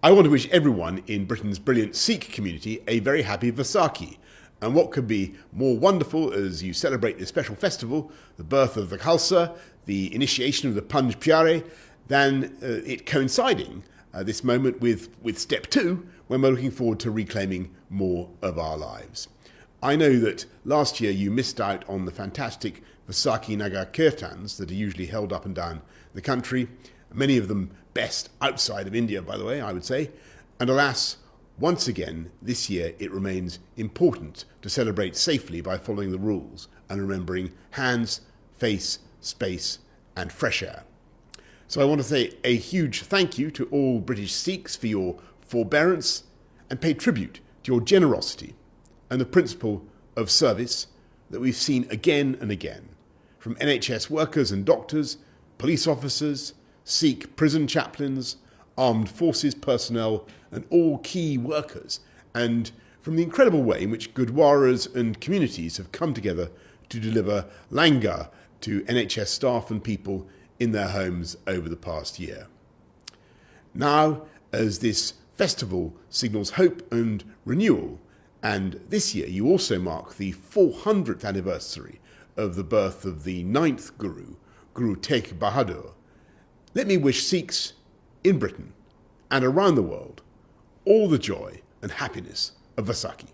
I want to wish everyone in Britain's brilliant Sikh community a very happy Vaisakhi. And what could be more wonderful as you celebrate this special festival, the birth of the Khalsa, the initiation of the Panj Pyare, than it coinciding this moment with step 2, when we're looking forward to reclaiming more of our lives. I know that last year you missed out on the fantastic Vaisakhi Nagar Kirtans that are usually held up and down the country, many of them best outside of India, by the way, I would say. And alas, once again, this year it remains important to celebrate safely by following the rules and remembering hands, face, space, and fresh air. So I want to say a huge thank you to all British Sikhs for your forbearance and pay tribute to your generosity and the principle of service that we've seen again and again from NHS workers and doctors, police officers, Sikh prison chaplains, armed forces personnel, and all key workers, and from the incredible way in which gurdwaras and communities have come together to deliver langar to NHS staff and people in their homes over the past year. Now, as this festival signals hope and renewal, and this year you also mark the 400th anniversary of the birth of the 9th Guru, Guru Tegh Bahadur, let me wish Sikhs in Britain and around the world all the joy and happiness of Vaisakhi.